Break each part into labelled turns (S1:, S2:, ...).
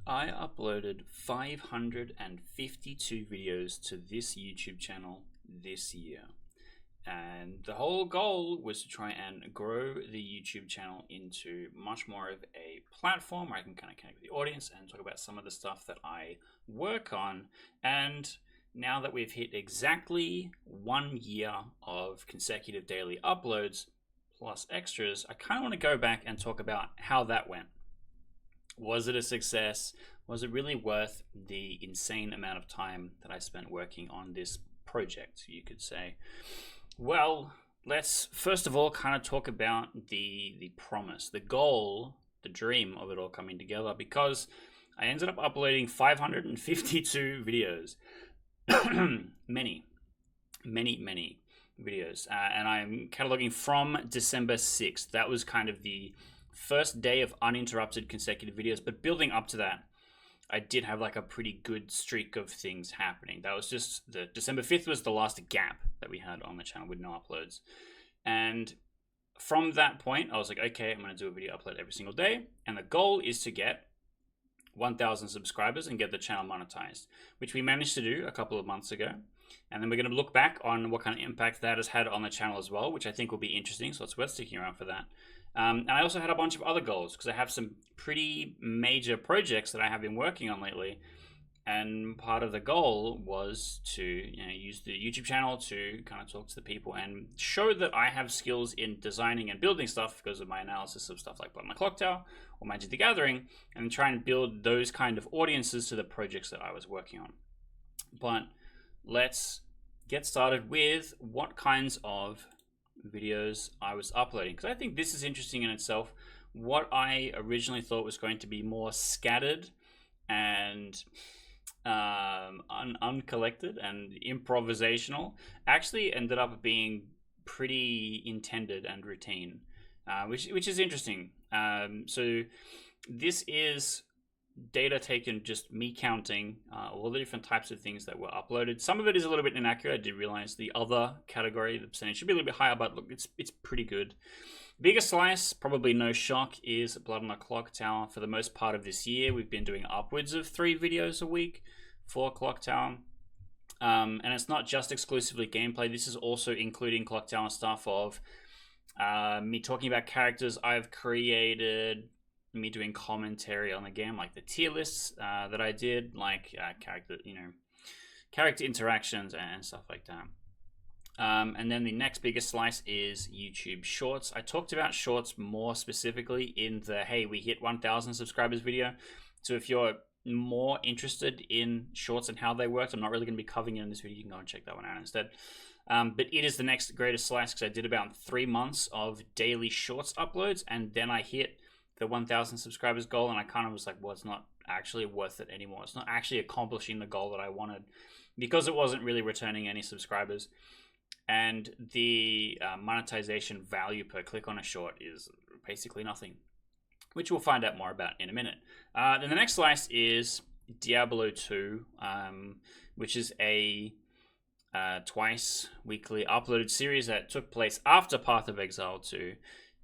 S1: I uploaded 552 videos to this YouTube channel this year. And the whole goal was to try and grow the YouTube channel into much more of a platform where I can kind of connect with the audience and talk about some of the stuff that I work on. And now that we've hit exactly 1 year of consecutive daily uploads plus extras, I kind of want to go back and talk about how that went. Was it a success? Was it really worth the insane amount of time that I spent working on this project, you could say? Well, let's first of all kind of talk about the promise, the goal, the dream of it all coming together, because I ended up uploading 552 videos. many videos. And I'm cataloging from December 6th. That was kind of the first day of uninterrupted consecutive videos, but building up to that, I did have like a pretty good streak of things happening. That was just the December 5th was the last gap that we had on the channel with no uploads. And from that point, I was like, okay, I'm going to do a video upload every single day. And the goal is to get 1,000 subscribers and get the channel monetized, which we managed to do a couple of months ago. And then we're going to look back on what kind of impact that has had on the channel as well, which I think will be interesting. So it's worth sticking around for that. And I also had a bunch of other goals because I have some pretty major projects that I have been working on lately. And part of the goal was to use the YouTube channel to kind of talk to the people and show that I have skills in designing and building stuff because of my analysis of stuff like Blood on the Clocktower or Magic the Gathering, and try and build those kind of audiences to the projects that I was working on. But let's get started with what kinds of videos I was uploading, because I think this is interesting in itself. What I originally thought was going to be more scattered and uncollected and improvisational actually ended up being pretty intended and routine, which is interesting. So this is data taken, just me counting all the different types of things that were uploaded. Some of it is a little bit inaccurate. I did realize the other category, the percentage should be a little bit higher, but look, it's pretty good. Biggest slice, probably no shock, is Blood on the Clocktower. For the most part of this year, we've been doing upwards of 3 videos a week for Clocktower. And it's not just exclusively gameplay. This is also including Clocktower stuff of me talking about characters I've created, me doing commentary on the game, like the tier lists that I did, like character interactions and stuff like that. And then the next biggest slice is YouTube Shorts. I talked about Shorts more specifically in the hey, we hit 1,000 subscribers video. So if you're more interested in Shorts and how they worked, I'm not really going to be covering it in this video. You can go and check that one out instead. But it is the next greatest slice because I did about 3 months of daily Shorts uploads, and then I hit the 1,000 subscribers goal, and I kind of was like, well, it's not actually worth it anymore. It's not actually accomplishing the goal that I wanted because it wasn't really returning any subscribers. And the monetization value per click on a short is basically nothing, which we'll find out more about in a minute. Then the next slice is Diablo 2, which is a twice weekly uploaded series that took place after Path of Exile 2.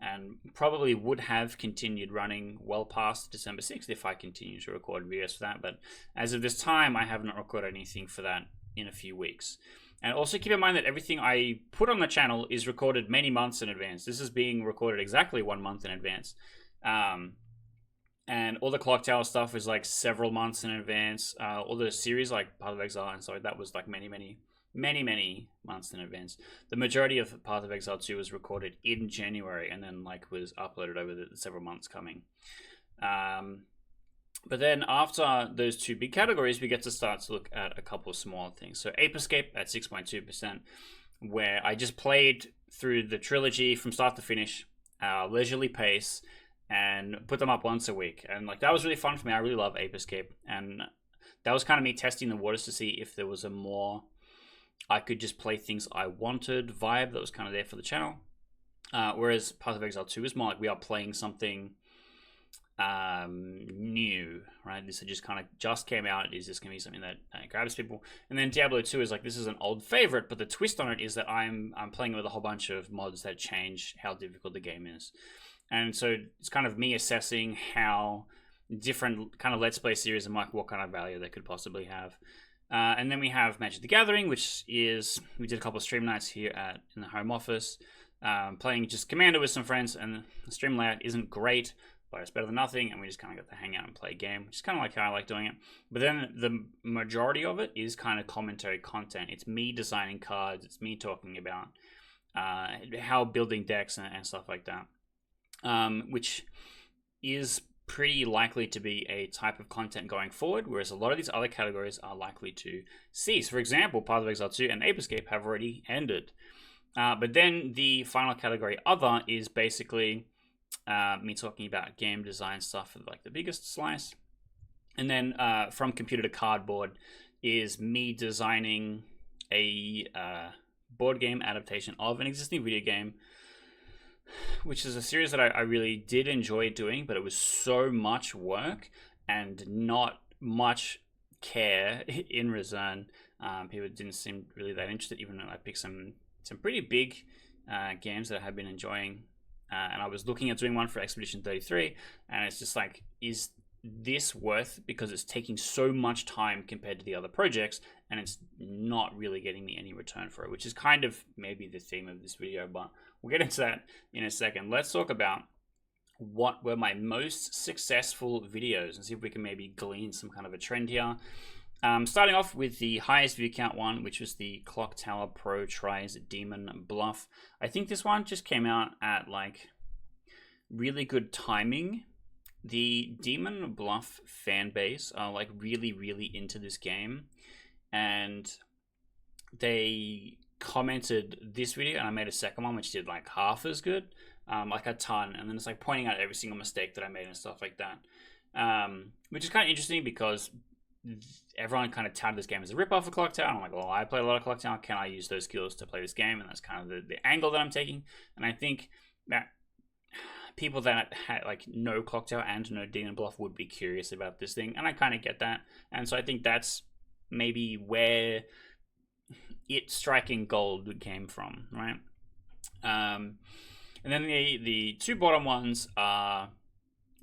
S1: And probably would have continued running well past December 6th if I continue to record videos for that. But as of this time, I have not recorded anything for that in a few weeks. And also keep in mind that everything I put on the channel is recorded many months in advance. This is being recorded exactly 1 month in advance. And all the Clocktower stuff is like several months in advance. All the series like Path of Exile and so that was like many months in advance. The majority of Path of Exile 2 was recorded in January and then like was uploaded over the several months coming. But then after those 2 big categories, we get to start to look at a couple of small things. So Ape Escape at 6.2%, where I just played through the trilogy from start to finish, leisurely pace, and put them up once a week. And like that was really fun for me. I really love Ape Escape, and that was kind of me testing the waters to see if there was a more I could just play things I wanted vibe that was kind of there for the channel. Whereas Path of Exile 2 is more like we are playing something new, right? This just kind of just came out. Is this going to be something that grabs people? And then Diablo 2 is like, this is an old favorite, but the twist on it is that I'm playing with a whole bunch of mods that change how difficult the game is. And so it's kind of me assessing how different kind of Let's Play series and like what kind of value they could possibly have. And then we have Magic the Gathering, which is, we did a couple of stream nights here in the home office, playing just Commander with some friends, and the stream layout isn't great, but it's better than nothing, and we just kind of got to hang out and play a game, which is kind of like how I like doing it. But then the majority of it is kind of commentary content. It's me designing cards, it's me talking about how building decks and stuff like that, which is pretty likely to be a type of content going forward, whereas a lot of these other categories are likely to cease. For example, Path of Exile 2 and Ape Escape have already ended. But then the final category, Other, is basically me talking about game design stuff for like the biggest slice. And then From Computer to Cardboard is me designing a board game adaptation of an existing video game, which is a series that I really did enjoy doing, but it was so much work and not much care in return. People didn't seem really that interested, even though I picked some pretty big games that I had been enjoying. And I was looking at doing one for Expedition 33, and it's just like, is this worth, because it's taking so much time compared to the other projects, and it's not really getting me any return for it, which is kind of maybe the theme of this video, but we'll get into that in a second. Let's talk about what were my most successful videos and see if we can maybe glean some kind of a trend here. Starting off with the highest view count one, which was the Clock Tower Pro Tries Demon Bluff. I think this one just came out at like really good timing. The Demon Bluff fan base are like really, really into this game, and they commented this video, and I made a second one which did like half as good, like a ton, and then it's like pointing out every single mistake that I made and stuff like that, which is kind of interesting because everyone kind of touted this game as a rip-off of Clock Tower. I'm like, well, I play a lot of Clock Tower. Can I use those skills to play this game? And that's kind of the angle that I'm taking. And I think that people that like know Clock Tower and know Demon Bluff would be curious about this thing, and I kind of get that. And so I think that's maybe where it striking gold came from, right? And then the two bottom ones are,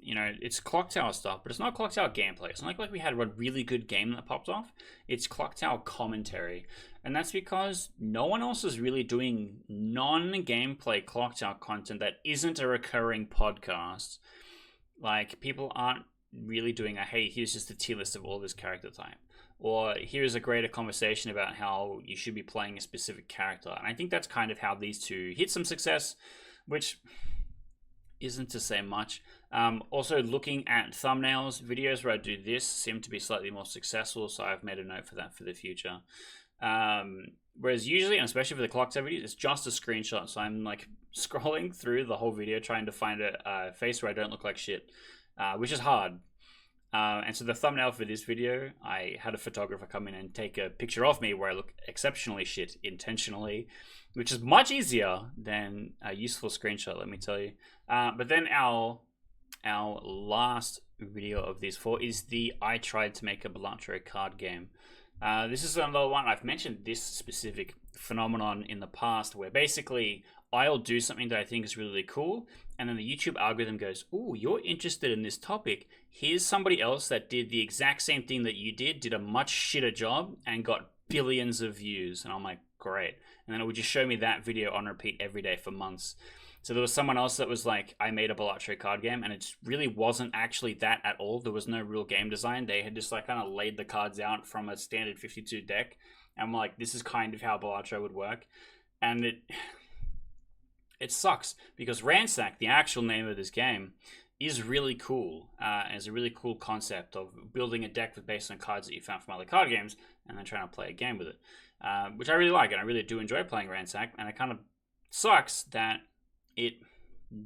S1: you know, it's Clock Tower stuff, but it's not Clock Tower gameplay. It's not like we had a really good game that popped off. It's Clock Tower commentary. And that's because no one else is really doing non-gameplay Clock Tower content that isn't a recurring podcast. Like, people aren't really doing a, hey, here's just a tier list of all this character type. Or here's a greater conversation about how you should be playing a specific character. And I think that's kind of how these two hit some success, which isn't to say much. Also, looking at thumbnails, videos where I do this seem to be slightly more successful, so I've made a note for that for the future. Whereas usually, and especially for the Clock Tower videos, it's just a screenshot, so I'm like scrolling through the whole video trying to find a face where I don't look like shit, which is hard. And so the thumbnail for this video, I had a photographer come in and take a picture of me where I look exceptionally shit intentionally, which is much easier than a useful screenshot, let me tell you. But then our last video of these four is the I Tried to Make a Balatro card game. This is another one. I've mentioned this specific phenomenon in the past where basically I'll do something that I think is really cool, and then the YouTube algorithm goes, ooh, you're interested in this topic. Here's somebody else that did the exact same thing that you did a much shitter job, and got billions of views. And I'm like, great. And then it would just show me that video on repeat every day for months. So there was someone else that was like, I made a Balatro card game, and it really wasn't actually that at all. There was no real game design. They had just like kind of laid the cards out from a standard 52 deck. And I'm like, this is kind of how Balatro would work. And it sucks because Ransack, the actual name of this game, is really cool. It's a really cool concept of building a deck based on cards that you found from other card games and then trying to play a game with it, which I really like, and I really do enjoy playing Ransack. And it kind of sucks that it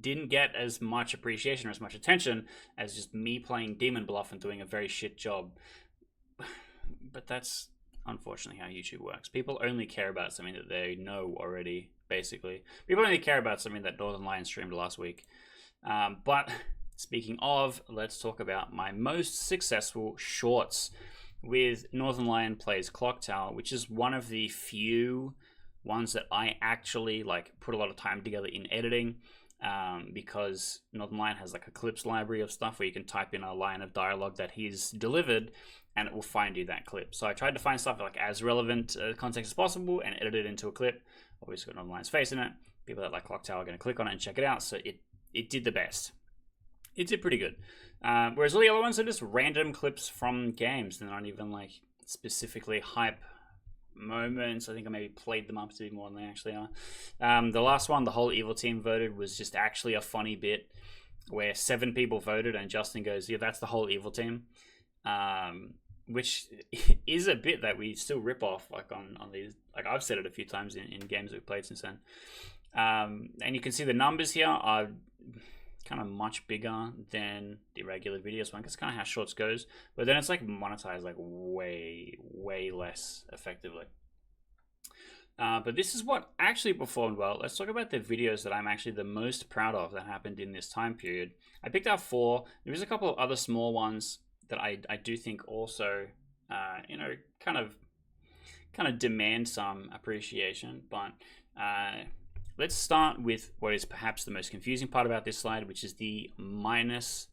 S1: didn't get as much appreciation or as much attention as just me playing Demon Bluff and doing a very shit job. But that's unfortunately how YouTube works. People only care about something that they know already, basically. People only care about something that Northern Lion streamed last week. But speaking of, let's talk about my most successful shorts with Northern Lion Plays Clock Tower, which is one of the few ones that I actually like put a lot of time together in editing. because Northernlight has like a clips library of stuff where you can type in a line of dialogue that he's delivered and it will find you that clip. So I tried to find stuff like as relevant context as possible and edit it into a clip. Obviously got Northernlight's face in it. People that like Clock Tower are going to click on it and check it out. So it did the best. It did pretty good. Whereas all the other ones are just random clips from games. They're not even like specifically hype moments. I think I maybe played them up to be more than they actually are. The last one, the whole evil team voted, was just actually a funny bit where 7 people voted and Justin goes, yeah, that's the whole evil team. Which is a bit that we still rip off like on these. Like I've said it a few times in games we've played since then. And you can see the numbers here are kind of much bigger than the regular videos one. That's kind of how shorts goes, but then it's like monetized like way less effectively. But this is what actually performed well. Let's talk about the videos that I'm actually the most proud of that happened in this time period. I picked out 4. There is a couple of other small ones that I do think also kind of demand some appreciation, but let's start with what is perhaps the most confusing part about this slide, which is the minus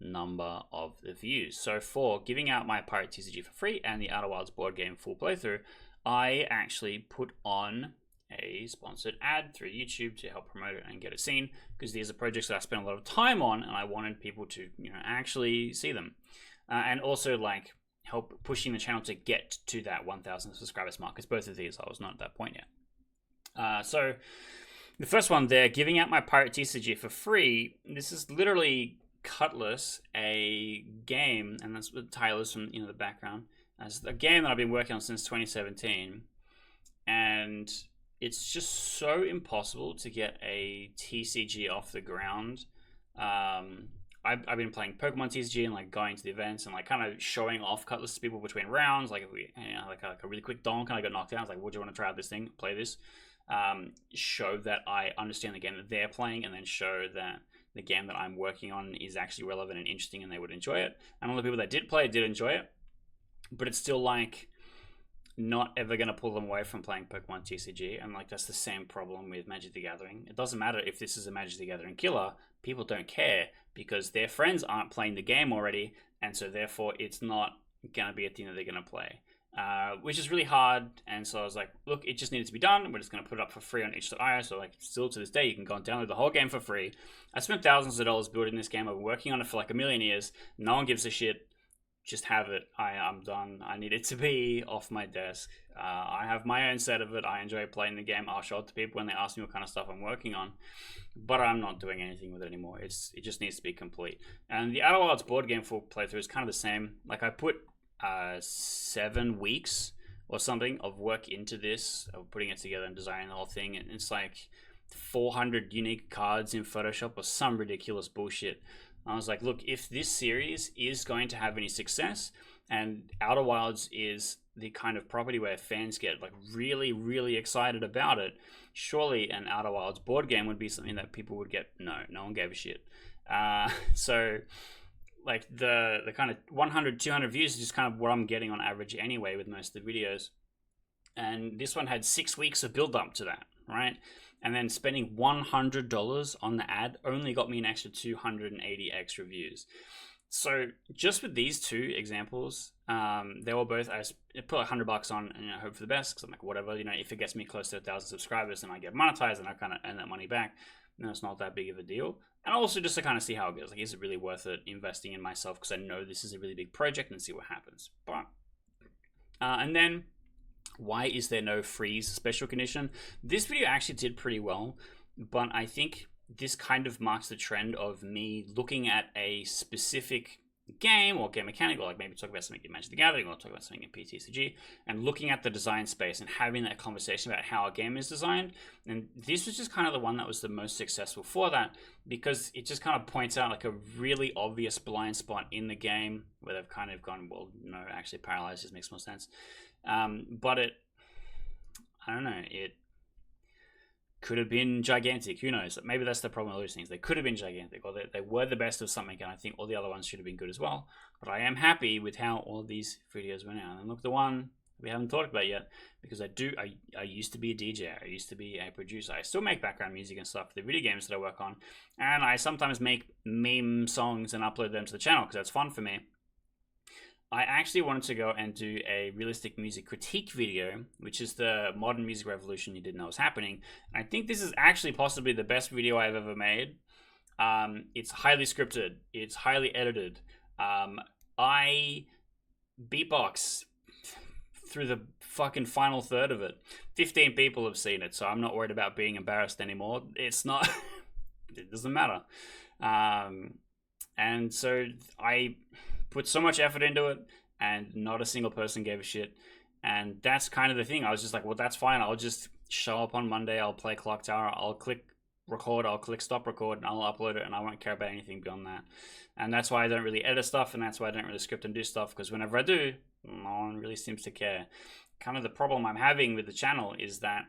S1: number of the views. So for giving out my Pirate TCG for free and the Outer Wilds board game full playthrough, I actually put on a sponsored ad through YouTube to help promote it and get it seen, because these are projects that I spent a lot of time on and I wanted people to actually see them. And also like help pushing the channel to get to that 1,000 subscribers mark, because both of these I was not at that point yet. So the first one there, giving out my Pirate TCG for free. This is literally Cutlass, a game, and that's what Tyler's from the background. It's a game that I've been working on since 2017, and it's just so impossible to get a TCG off the ground. I've been playing Pokemon TCG and like going to the events and like kind of showing off Cutlass to people between rounds. Like if we, like a really quick donk and I got knocked out, I was like, "Would you want to try out this thing? Play this." Show that I understand the game that they're playing, and then show that the game that I'm working on is actually relevant and interesting, and they would enjoy it. And all the people that did play it did enjoy it, but it's still like not ever going to pull them away from playing Pokemon TCG. And like that's the same problem with Magic the Gathering. It doesn't matter if this is a Magic the Gathering killer, people don't care because their friends aren't playing the game already, and so therefore it's not going to be a thing that they're going to play. Which is really hard, and so I was like, look, it just needed to be done. We're just going to put it up for free on itch.io, so like still to this day you can go and download the whole game for free. I spent thousands of dollars building this game. I've been working on it for like a million years. No one gives a shit. Just have it. I'm done. I need it to be off my desk. I have my own set of it. I enjoy playing the game. I'll show it to people when they ask me what kind of stuff I'm working on, but I'm not doing anything with it anymore. It just needs to be complete. And the Outer Wilds board game full playthrough is kind of the same. Like I put 7 weeks or something of work into this, of putting it together and designing the whole thing. And it's like 400 unique cards in Photoshop or some ridiculous bullshit. I was like, look, if this series is going to have any success, and Outer Wilds is the kind of property where fans get like really, really excited about it, surely an Outer Wilds board game would be something that people would get. No one gave a shit. So like the kind of 100, 200 views is just kind of what I'm getting on average anyway with most of the videos. And this one had 6 weeks of build up to that, right? And then spending $100 on the ad only got me an extra 280 extra views. So just with these 2 examples, they were both, I put $100 on and hope for the best, because I'm like, whatever, if it gets me close to 1,000 subscribers and I get monetized and I kind of earn that money back, then it's not that big of a deal. And also just to kind of see how it goes. Like, is it really worth it investing in myself? Because I know this is a really big project, and see what happens. But and then, why is there no freeze special condition? This video actually did pretty well, but I think this kind of marks the trend of me looking at a specific game or game mechanic, or like maybe talk about something in Magic the Gathering or talk about something in PTCG, and looking at the design space and having that conversation about how a game is designed. And this was just kind of the one that was the most successful for that, because it just kind of points out like a really obvious blind spot in the game where they've kind of gone, well, no, actually Paralyzed just makes more sense. But I don't know, it could have been gigantic. Who knows? Maybe that's the problem with those things. They could have been gigantic, or they were the best of something, and I think all the other ones should have been good as well. But I am happy with how all of these videos went out. And look, the one we haven't talked about yet, because I used to be a DJ, I used to be a producer. I still make background music and stuff for the video games that I work on, and I sometimes make meme songs and upload them to the channel because that's fun for me. I actually wanted to go and do a realistic music critique video, which is the modern music revolution you didn't know was happening. And I think this is actually possibly the best video I've ever made. It's highly scripted. It's highly edited. I beatbox through the fucking final third of it. 15 people have seen it, so I'm not worried about being embarrassed anymore. It's not... it doesn't matter. And so I put so much effort into it, and not a single person gave a shit. And that's kind of the thing. I was just like, well, that's fine. I'll just show up on Monday. I'll play Clock Tower. I'll click record. I'll click stop record, and I'll upload it, and I won't care about anything beyond that. And that's why I don't really edit stuff, and that's why I don't really script and do stuff, because whenever I do, no one really seems to care. Kind of the problem I'm having with the channel is that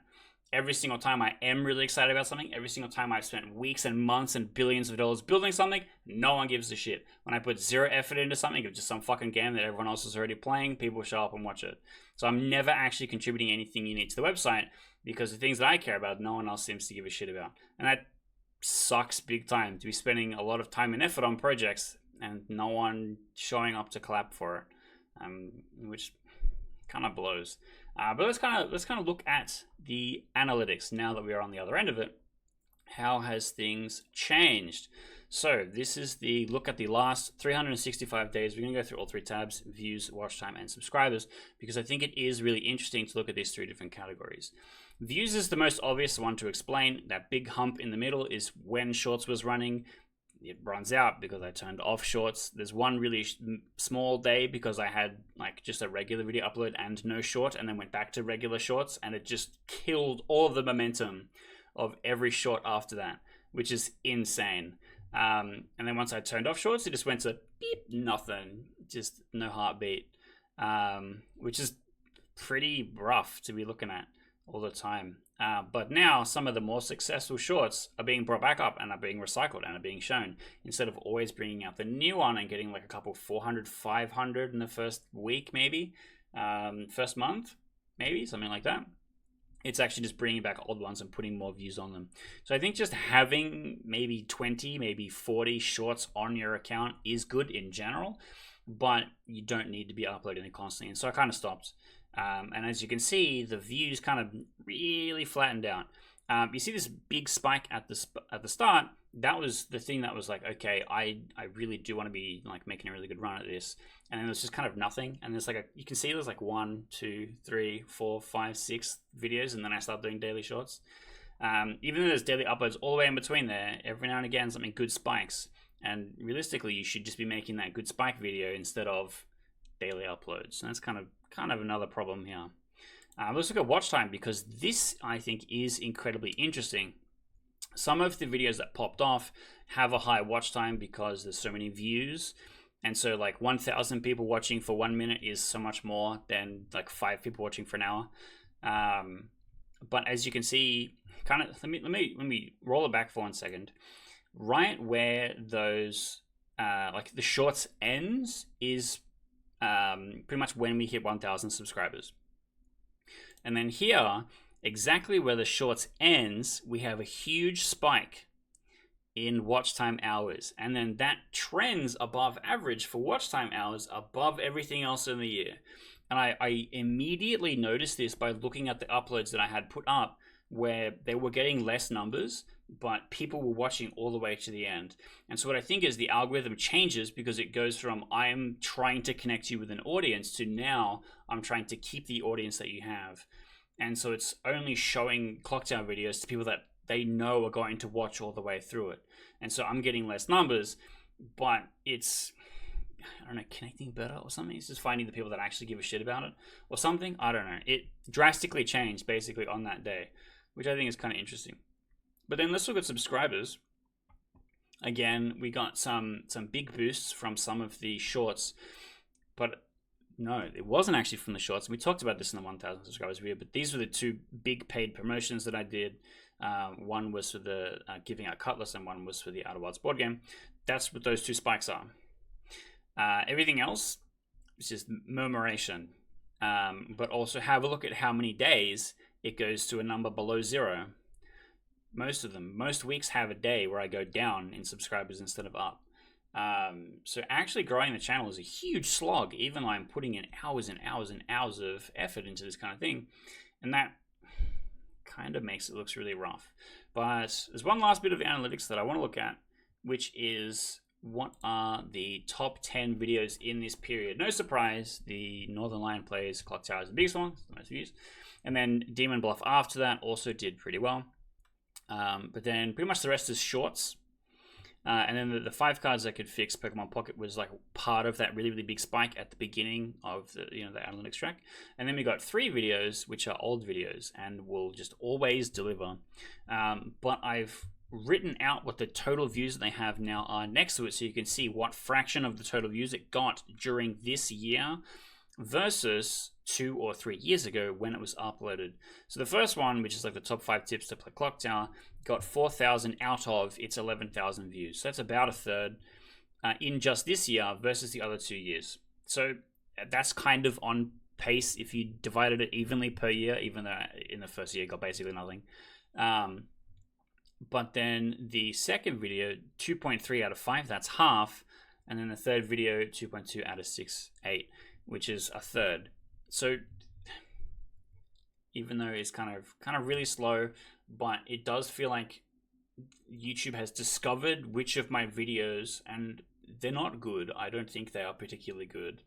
S1: every single time I am really excited about something, every single time I've spent weeks and months and billions of dollars building something, no one gives a shit. When I put zero effort into something, it's just some fucking game that everyone else is already playing, people show up and watch it. So I'm never actually contributing anything unique to the website, because the things that I care about, no one else seems to give a shit about. And that sucks big time, to be spending a lot of time and effort on projects and no one showing up to clap for it, which kind of blows. But let's kind of look at the analytics now that we are on the other end of it. How has things changed? So this is the look at the last 365 days. We're going to go through all three tabs: views, watch time, and subscribers, because I think it is really interesting to look at these three different categories. Views is the most obvious one to explain. That big hump in the middle is when Shorts was running. It runs out because I turned off Shorts. There's one really small day because I had like just a regular video upload and no short, and then went back to regular Shorts, and it just killed all of the momentum of every short after that, which is insane. And then once I turned off Shorts, it just went to beep, nothing, just no heartbeat, which is pretty rough to be looking at all the time. But now some of the more successful shorts are being brought back up and are being recycled and are being shown, instead of always bringing out the new one and getting like a couple 400, 500 in the first week, maybe, first month, maybe something like that. It's actually just bringing back old ones and putting more views on them. So I think just having maybe 20, maybe 40 shorts on your account is good in general, but you don't need to be uploading it constantly. And so I kind of stopped. And as you can see, the views kind of really flattened out. You see this big spike at the start. That was the thing that was like, okay, I really do want to be like making a really good run at this. And then there's just kind of nothing. And there's like you can see there's like 1, 2, 3, 4, 5, 6 videos, and then I start doing daily shorts. Even though there's daily uploads all the way in between there, every now and again something good spikes. And realistically, you should just be making that good spike video instead of daily uploads. And that's kind of another problem here. Let's look at watch time, because this I think is incredibly interesting. Some of the videos that popped off have a high watch time because there's so many views, and so like 1,000 people watching for 1 minute is so much more than like 5 people watching for an hour. But as you can see, kind of let me roll it back for 1 second. Right where those like the shorts ends is pretty much when we hit 1,000 subscribers. And then here, exactly where the shorts ends, we have a huge spike in watch time hours. And then that trends above average for watch time hours above everything else in the year. And I immediately noticed this by looking at the uploads that I had put up, where they were getting less numbers, but people were watching all the way to the end. And so what I think is the algorithm changes, because it goes from I'm trying to connect you with an audience to now I'm trying to keep the audience that you have. And so it's only showing Clock Tower videos to people that they know are going to watch all the way through it. And so I'm getting less numbers, but it's, I don't know, connecting better or something. It's just finding the people that actually give a shit about it or something. I don't know. It drastically changed basically on that day, which I think is kind of interesting. But then let's look at subscribers. Again, we got some big boosts from some of the shorts, but no, it wasn't actually from the shorts. We talked about this in the 1,000 subscribers video, but these were the two big paid promotions that I did. One was for the Giving Out Cutlass, and one was for the Outer Wilds board game. That's what those two spikes are. Everything else is just murmuration. but also have a look at how many days it goes to a number below 0. Most of them, most weeks have a day where I go down in subscribers instead of up. So actually growing the channel is a huge slog, even though I'm putting in hours and hours and hours of effort into this kind of thing. And that kind of makes it look really rough. But there's one last bit of analytics that I want to look at, which is what are the top 10 videos in this period. No surprise, the Northern Lion Plays Clock Tower is the biggest one, the most views. And then Demon Bluff after that also did pretty well. But then pretty much the rest is shorts. And then the 5 cards I could fix Pokemon Pocket was like part of that really, really big spike at the beginning of the analytics track. And then we got 3 videos, which are old videos and will just always deliver. But I've written out what the total views that they have now are next to it, so you can see what fraction of the total views it got during this year versus 2 or 3 years ago when it was uploaded. So the first one, which is like the top 5 tips to play Clock Tower, got 4,000 out of its 11,000 views. So that's about a third in just this year versus the other 2 years. So that's kind of on pace if you divided it evenly per year, even though in the first year it got basically nothing. But then the second video, 2.3 out of 5, that's half. And then the third video, 2.2 out of 6, 8, which is a third. So even though it's kind of really slow, but it does feel like YouTube has discovered which of my videos, and they're not good. I don't think they are particularly good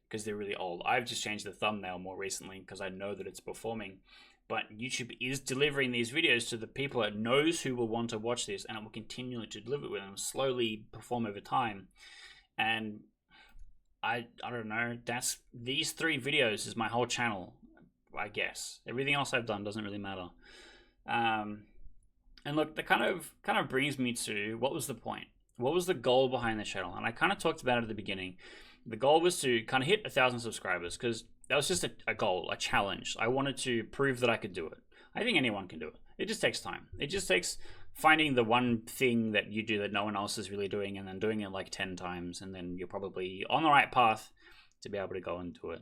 S1: because they're really old. I've just changed the thumbnail more recently because I know that it's performing. But YouTube is delivering these videos to the people it knows who will want to watch this, and it will continue to deliver with them, slowly perform over time. And I don't know, these 3 videos is my whole channel, I guess. Everything else I've done doesn't really matter. And look, that kind of brings me to what was the point? What was the goal behind the channel? And I kind of talked about it at the beginning. The goal was to kind of hit 1,000 subscribers because that was just a goal, a challenge. I wanted to prove that I could do it. I think anyone can do it. It just takes time. It just takes finding the one thing that you do that no one else is really doing and then doing it like 10 times, and then you're probably on the right path to be able to go and do it.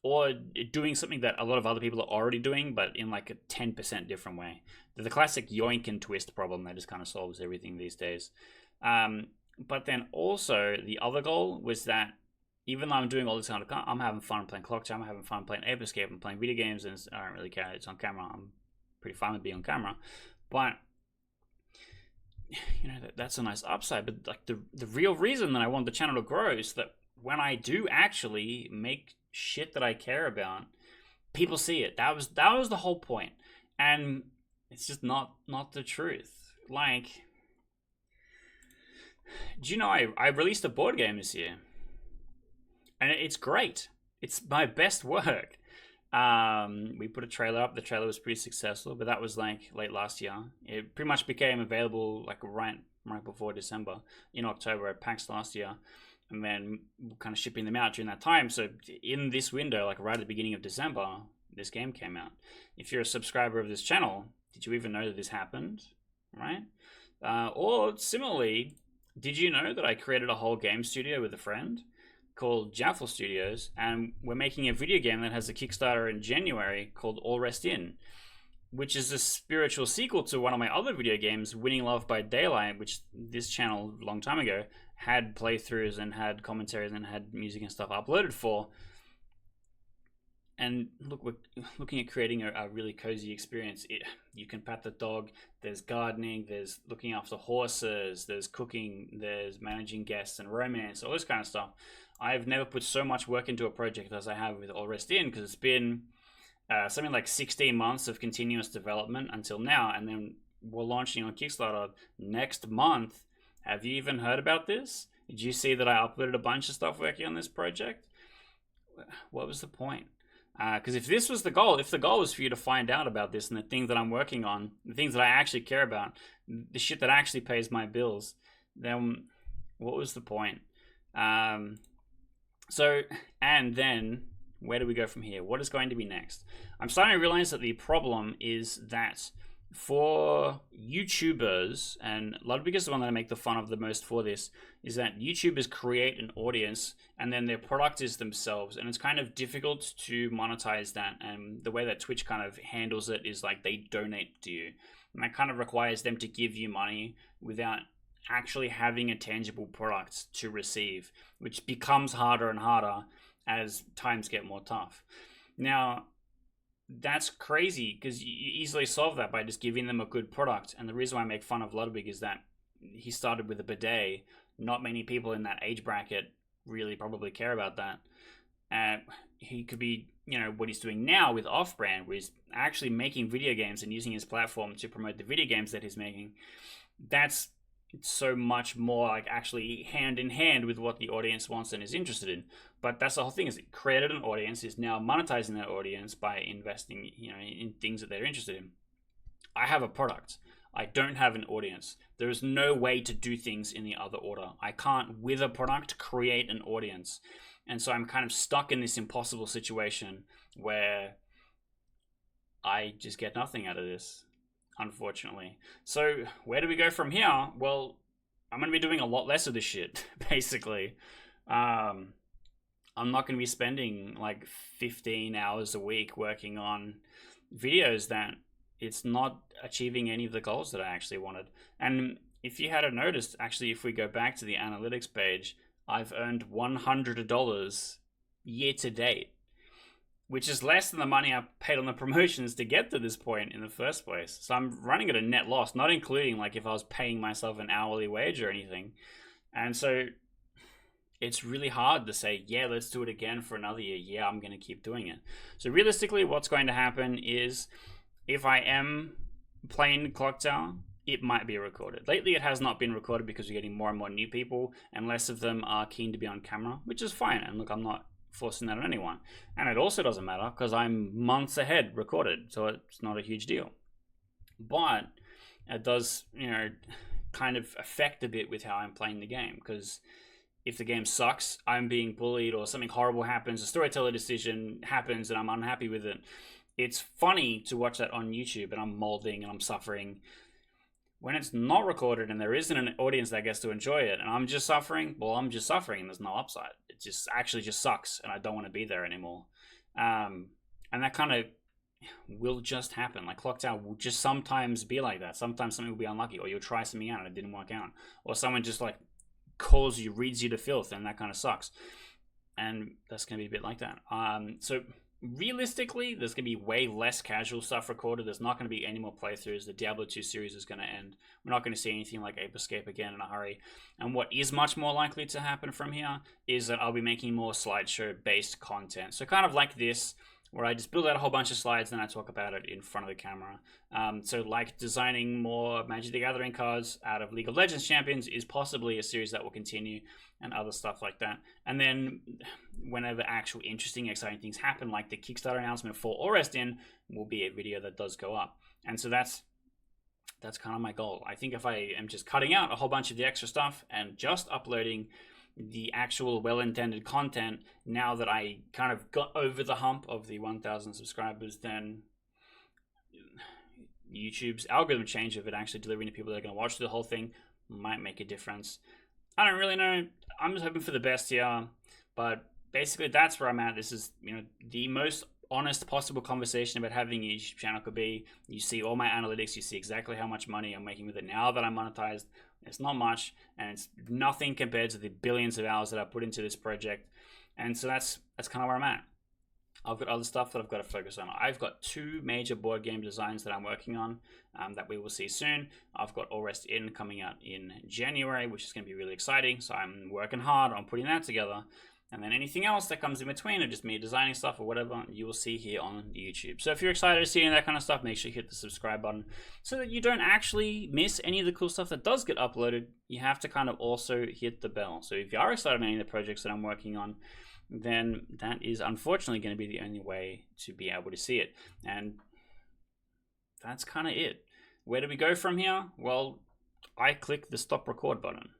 S1: Or doing something that a lot of other people are already doing, but in like a 10% different way. The classic yoink and twist problem that just kind of solves everything these days. But then also the other goal was that even though I'm doing all this kind of, I'm having fun playing Clock Tower, I'm having fun playing Ape Escape, I'm playing video games, and I don't really care, it's on camera. I'm pretty fine with being on camera. But that's a nice upside. But like the real reason that I want the channel to grow is that when I do actually make shit that I care about, people see it. That was the whole point. And it's just not the truth. Like, do you know I released a board game this year? And it's great. It's my best work. We put a trailer up. The trailer was pretty successful, but that was like late last year. It pretty much became available like right before December, in October at PAX last year. And then kind of shipping them out during that time. So in this window, like right at the beginning of December, this game came out. If you're a subscriber of this channel, did you even know that this happened? Right? Or similarly, did you know that I created a whole game studio with a friend called Jaffle Studios, and we're making a video game that has a Kickstarter in January called All Rest In, which is a spiritual sequel to one of my other video games, Winning Love by Daylight, which this channel a long time ago had playthroughs and had commentaries and had music and stuff uploaded for. And look, we're looking at creating a really cozy experience. You can pet the dog, there's gardening, there's looking after horses, there's cooking, there's managing guests and romance, all this kind of stuff. I've never put so much work into a project as I have with All Rest In, because it's been something like 16 months of continuous development until now, and then we're launching on Kickstarter next month. Have you even heard about this? Did you see that I uploaded a bunch of stuff working on this project? What was the point? Because if this was the goal, if the goal was for you to find out about this and the things that I'm working on, the things that I actually care about, the shit that actually pays my bills, then what was the point? So, and then where do we go from here? What is going to be next? I'm starting to realize that the problem is that for YouTubers, and Ludwig is the one that I make the fun of the most for this, is that YouTubers create an audience and then their product is themselves, and it's kind of difficult to monetize that. And the way that Twitch kind of handles it is like they donate to you, and that kind of requires them to give you money without actually having a tangible product to receive, which becomes harder and harder as times get more tough. Now, that's crazy because you easily solve that by just giving them a good product. And the reason why I make fun of Ludwig is that he started with a bidet. Not many people in that age bracket really probably care about that. He could be, what he's doing now with Off-Brand, where he's actually making video games and using his platform to promote the video games that he's making. That's so much more like actually hand in hand with what the audience wants and is interested in. But that's the whole thing, is it created an audience, is now monetizing that audience by investing in things that they're interested in. I have a product. I don't have an audience. There is no way to do things in the other order. I can't, with a product, create an audience. And so I'm kind of stuck in this impossible situation where I just get nothing out of this, unfortunately. So where do we go from here? Well, I'm going to be doing a lot less of this shit, basically. I'm not going to be spending like 15 hours a week working on videos that it's not achieving any of the goals that I actually wanted. And if you hadn't noticed, actually, if we go back to the analytics page, I've earned $100 year to date, which is less than the money I paid on the promotions to get to this point in the first place. So I'm running at a net loss, not including like if I was paying myself an hourly wage or anything. And so it's really hard to say, yeah, let's do it again for another year. Yeah, I'm going to keep doing it. So realistically, what's going to happen is if I am playing Clock Tower, it might be recorded. Lately, it has not been recorded because we're getting more and more new people, and less of them are keen to be on camera, which is fine. And look, I'm not forcing that on anyone. And it also doesn't matter because I'm months ahead recorded, so it's not a huge deal. But it does, kind of affect a bit with how I'm playing the game, because if the game sucks, I'm being bullied, or something horrible happens, a storyteller decision happens and I'm unhappy with it, it's funny to watch that on YouTube and I'm molding and I'm suffering. When it's not recorded and there isn't an audience that gets to enjoy it and I'm just suffering, well, I'm just suffering and there's no upside. It just actually just sucks and I don't want to be there anymore. And that kind of will just happen. Like Clock Tower will just sometimes be like that. Sometimes something will be unlucky, or you'll try something out and it didn't work out. Or someone just like calls you, reads you to filth, and that kind of sucks. And that's going to be a bit like that. So realistically, there's going to be way less casual stuff recorded. There's not going to be any more playthroughs. The Diablo 2 series is going to end. We're not going to see anything like Ape Escape again in a hurry. And what is much more likely to happen from here is that I'll be making more slideshow-based content. So kind of like this, where I just build out a whole bunch of slides and I talk about it in front of the camera. So like designing more Magic the Gathering cards out of League of Legends champions is possibly a series that will continue, and other stuff like that. And then whenever actual interesting, exciting things happen, like the Kickstarter announcement for Orestin, will be a video that does go up. And so that's kind of my goal. I think if I am just cutting out a whole bunch of the extra stuff and just uploading the actual well-intended content, now that I kind of got over the hump of the 1,000 subscribers, then YouTube's algorithm change of it actually delivering to people that are going to watch the whole thing might make a difference. I don't really know. I'm just hoping for the best here, but basically that's where I'm at. This is, the most honest possible conversation about having a YouTube channel could be. You see all my analytics, you see exactly how much money I'm making with it now that I'm monetized. It's not much, and it's nothing compared to the billions of hours that I put into this project. And so that's kind of where I'm at. I've got other stuff that I've got to focus on. I've got 2 major board game designs that I'm working on that we will see soon. I've got All Rest In coming out in January, which is going to be really exciting. So I'm working hard on putting that together. And then anything else that comes in between, or just me designing stuff or whatever, you will see here on YouTube. So if you're excited to see any of that kind of stuff, make sure you hit the subscribe button so that you don't actually miss any of the cool stuff that does get uploaded. You have to kind of also hit the bell. So if you are excited about any of the projects that I'm working on, then that is unfortunately going to be the only way to be able to see it. And that's kind of it. Where do we go from here? Well, I click the stop record button.